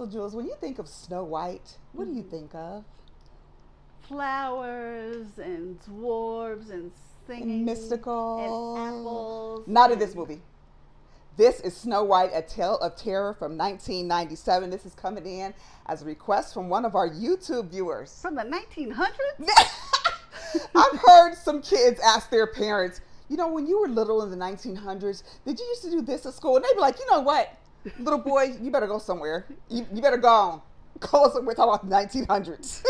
So, Jules, when you think of Snow White, what do you think of? Flowers and dwarves and singing and Mystical. apples Not in this and movie. This is Snow White, A Tale of Terror from 1997. This is coming in as a request from one of our YouTube viewers. from the 1900s. I've heard some kids ask their parents, you know, when you were little in the 1900s, did you used to do this at school? And they'd be like, you know what, little boy, you better go somewhere. You better go on. Go somewhere talking about the 1900s.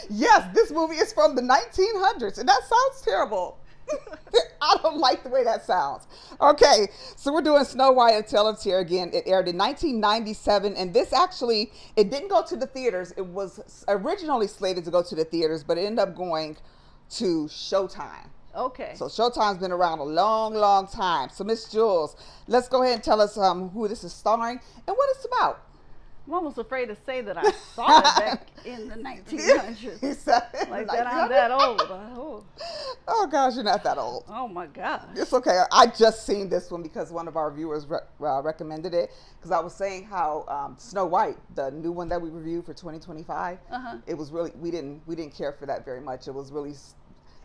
Yes, this movie is from the 1900s, and that sounds terrible. I don't like the way that sounds. Okay, so we're doing Snow White, A Tale of Terror again. It aired in 1997, and this actually, it didn't go to the theaters. It was originally slated to go to the theaters, but it ended up going to Showtime. Okay. So Showtime's been around a long, long time. So Miss Jules, let's go ahead and tell us who this is starring and what it's about. I'm almost afraid to say that I saw it back in the 1900s. Like that, I'm that old. Oh gosh, you're not that old. Oh my God. It's okay. I just seen this one because one of our viewers recommended it. Because I was saying how Snow White, the new one that we reviewed for 2025, it was really we didn't care for that very much. It was really.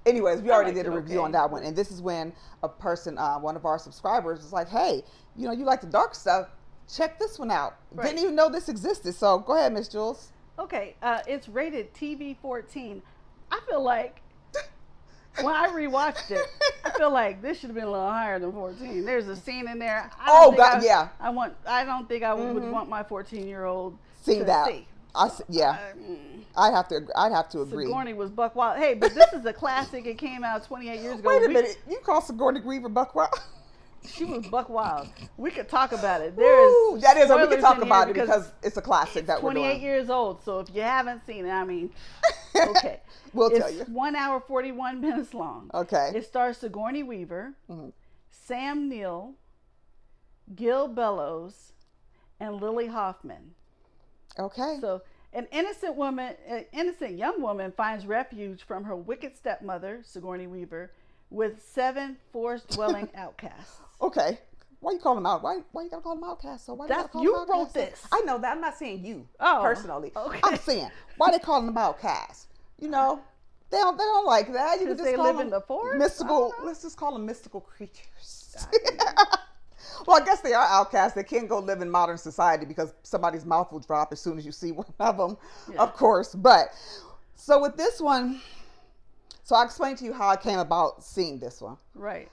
Anyways, we already did a review on that one, and this is when a person, one of our subscribers, was like, "Hey, you know, you like the dark stuff? Check this one out." Right. Didn't even know this existed. So go ahead, Miss Jules. Okay, it's rated TV 14. I feel like when I rewatched it, I feel like this should have been a little higher than 14. There's a scene in there. Yeah. I don't think I would want my 14-year-old See to that. see. I'd have to agree. Sigourney was buck wild. Hey, but this is a classic. It came out 28 years ago. Wait a minute. You call Sigourney Weaver buck wild? She was buck wild. We could talk about it. We can talk in about here it because it's a classic that we're doing. 28 years old. So if you haven't seen it, I mean, okay. We'll tell you. It's 1 hour 41 minutes long. Okay. It stars Sigourney Weaver, Sam Neill, Gil Bellows, and Lily Hoffman. Okay. So an innocent young woman finds refuge from her wicked stepmother, Sigourney Weaver, with 7 forest-dwelling outcasts. Okay. Why you call them out? Why you gotta call them outcasts? So why You wrote this. I know that. I'm not saying you personally. Okay. I'm saying why they calling them outcasts. You know, they don't like that. You could just they call live them in the forest? mystical. Let's just call them mystical creatures. Well, I guess they are outcasts. They can't go live in modern society because somebody's mouth will drop as soon as you see one of them, of course. But so with this one, so I explained to you how I came about seeing this one. Right.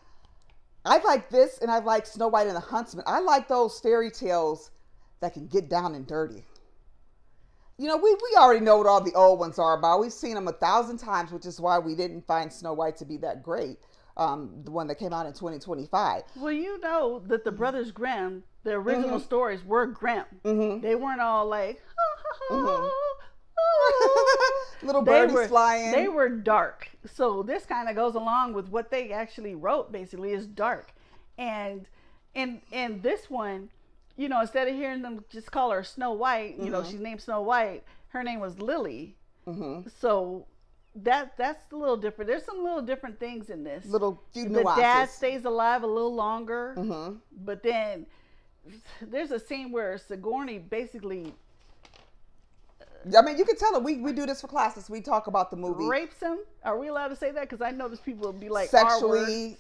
I like this, and I like Snow White and the Huntsman. I like those fairy tales that can get down and dirty. You know, we already know what all the old ones are about. We've seen them 1,000 times, which is why we didn't find Snow White to be that great. The one that came out in 2025. Well, you know that the Brothers Grimm, the original stories were Grimm. They weren't all like, little birdies flying. They were dark. So this kind of goes along with what they actually wrote, basically, is dark. And in this one, you know, instead of hearing them just call her Snow White, you know, she's named Snow White, her name was Lily. So that's a little different. There's some little different things in this. Few the nuances. dad stays alive a little longer, but then there's a scene where Sigourney basically I mean, you can tell it. We do this for classes. We talk about the movie. Rapes him. Are we allowed to say that? Because I notice people will be like sexually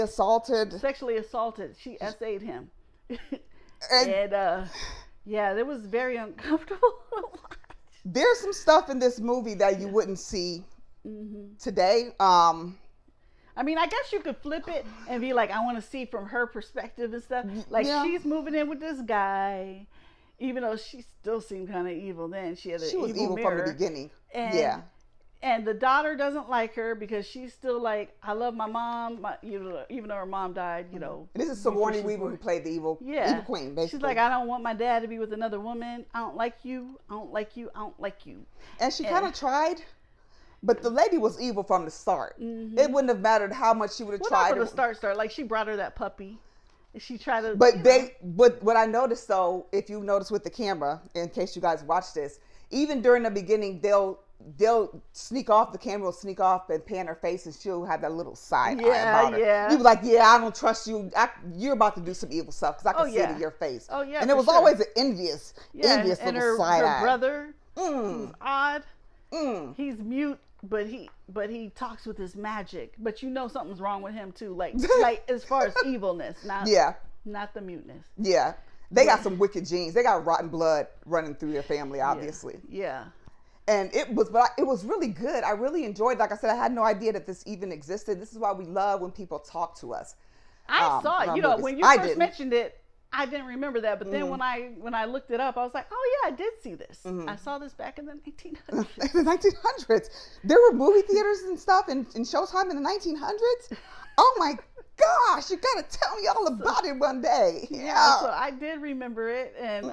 assaulted. Sexually assaulted. She essayed him. and yeah, it was very uncomfortable to watch. There's some stuff in this movie that you wouldn't see today. I mean, I guess you could flip it and be like, I want to see from her perspective and stuff. Like, she's moving in with this guy, even though she still seemed kind of evil then. She was evil from the beginning. And the daughter doesn't like her because she's still like, I love my mom, even though her mom died, you know. And this is Sigourney Weaver who played the evil queen, basically. She's like, I don't want my dad to be with another woman. I don't like you. I don't like you. I don't like you. And she kind of tried, but the lady was evil from the start. It wouldn't have mattered how much she would have tried. From the start. Like, she brought her that puppy. She tried to. But what I noticed though, if you notice with the camera, in case you guys watch this, even during the beginning, they'll they'll sneak off, the camera will sneak off and pan her face, and she'll have that little side eye Yeah, about her. yeah. You be like, yeah, I don't trust you. You're about to do some evil stuff, because I can see it in your face. Oh, yeah. And it was for sure. always an envious and little her, side her eye. brother, who's odd. Mm. He's mute, but he talks with his magic. But you know something's wrong with him too. Like as far as evilness, not the muteness. Yeah. They got some wicked genes. They got rotten blood running through their family, obviously. Yeah. And it was really good. I really enjoyed it. Like I said, I had no idea that this even existed. This is why we love when people talk to us. I saw it. You know, when you first mentioned it, I didn't remember that. But then when I looked it up, I was like, oh yeah, I did see this. I saw this back in the 1900s. In the 1900s. There were movie theaters and stuff and Showtime in the 1900s. Oh my gosh, you gotta tell me all about it one day. Yeah, so I did remember it, and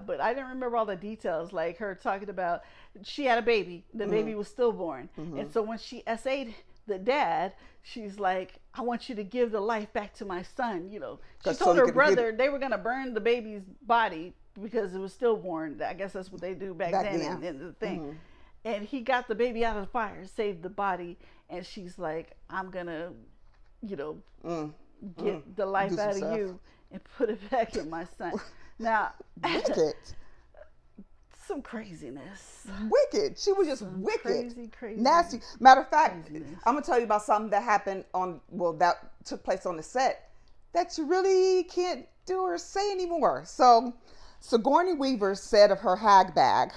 but I didn't remember all the details, like her talking about she had a baby, the baby was stillborn, and so when she essayed the dad, she's like, I want you to give the life back to my son. You know, she told her brother they were gonna burn the baby's body because it was stillborn. I guess that's what they do back then. And the thing. And he got the baby out of the fire, saved the body, and she's like, I'm gonna, get the life out of you and put it back in my son. Now, wicked. Some craziness. Wicked. She was just wicked. Crazy. Nasty. Matter of fact, I'm gonna tell you about something that happened that took place on the set that you really can't do or say anymore. So Sigourney Weaver said of her hag bag.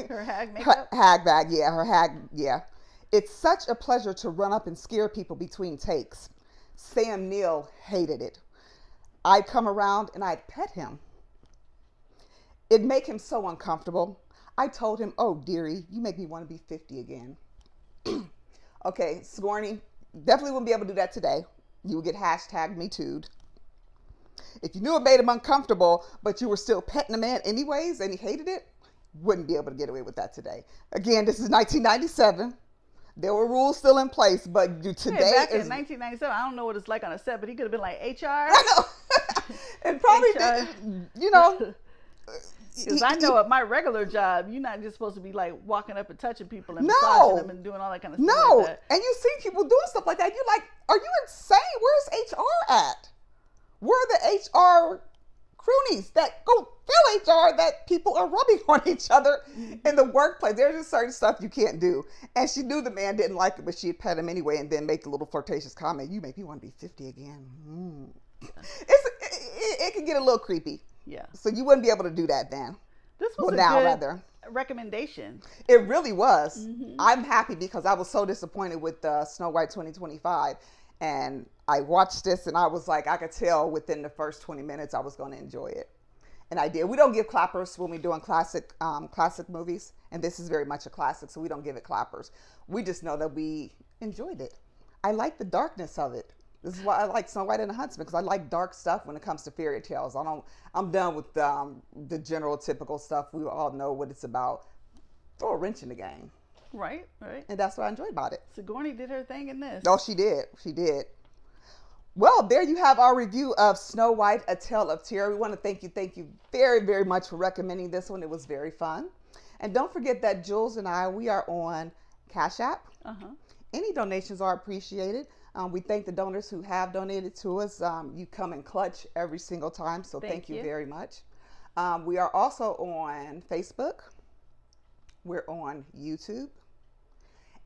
Her hag makeup? Hag bag, yeah. Her hag, yeah. It's such a pleasure to run up and scare people between takes. Sam Neill hated it. I'd come around and I'd pet him. It'd make him so uncomfortable. I told him, oh, dearie, you make me want to be 50 again. Okay, Sigourney, definitely wouldn't be able to do that today. You would get hashtag me too'd. If you knew it made him uncomfortable, but you were still petting a man anyways and he hated it, wouldn't be able to get away with that today. Again, this is 1997. There were rules still in place, but today back in 1997, I don't know what it's like on a set, but he could have been like HR. I know. And probably, because I know at my regular job, you're not just supposed to be like walking up and touching people and massaging them and doing all that kind of stuff. No. Like that. And you see people doing stuff like that. You're like, are you insane? Where's HR at? Where are the HR croonies that go feel HR that people are rubbing on each other in the workplace? There's just certain stuff you can't do. And she knew the man didn't like it, but she'd pet him anyway and then make a little flirtatious comment. You make me want to be 50 again. It can get a little creepy. Yeah. So you wouldn't be able to do that then. This was good recommendation. It really was. I'm happy because I was so disappointed with Snow White 2025. And I watched this and I was like, I could tell within the first 20 minutes I was going to enjoy it. And I did. We don't give clappers when we're doing classic movies. And this is very much a classic, so we don't give it clappers. We just know that we enjoyed it. I like the darkness of it. This is why I like Snow White and the Huntsman, because I like dark stuff when it comes to fairy tales. I'm done with the general typical stuff. We all know what it's about. Throw a wrench in the game. Right. And that's what I enjoyed about it. Sigourney did her thing in this. Oh, she did. Well, there you have our review of Snow White, A Tale of Terror. We want to thank you very, very much for recommending this one. It was very fun. And don't forget that Jules and we are on Cash App. Any donations are appreciated. We thank the donors who have donated to us. You come in clutch every single time, so thank you very much. We are also on Facebook. We're on YouTube.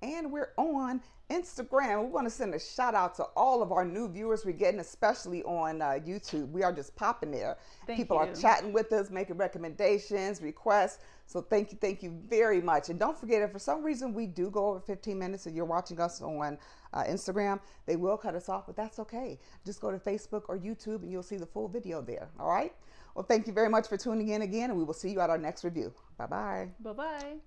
And we're on Instagram. We want to send a shout out to all of our new viewers we're getting, especially on YouTube. We are just popping there. People are chatting with us, making recommendations, requests. So thank you very much. And don't forget, if for some reason we do go over 15 minutes and you're watching us on Instagram, they will cut us off, but that's okay. Just go to Facebook or YouTube and you'll see the full video there. All right. Well, thank you very much for tuning in again, and we will see you at our next review. Bye-bye. Bye-bye.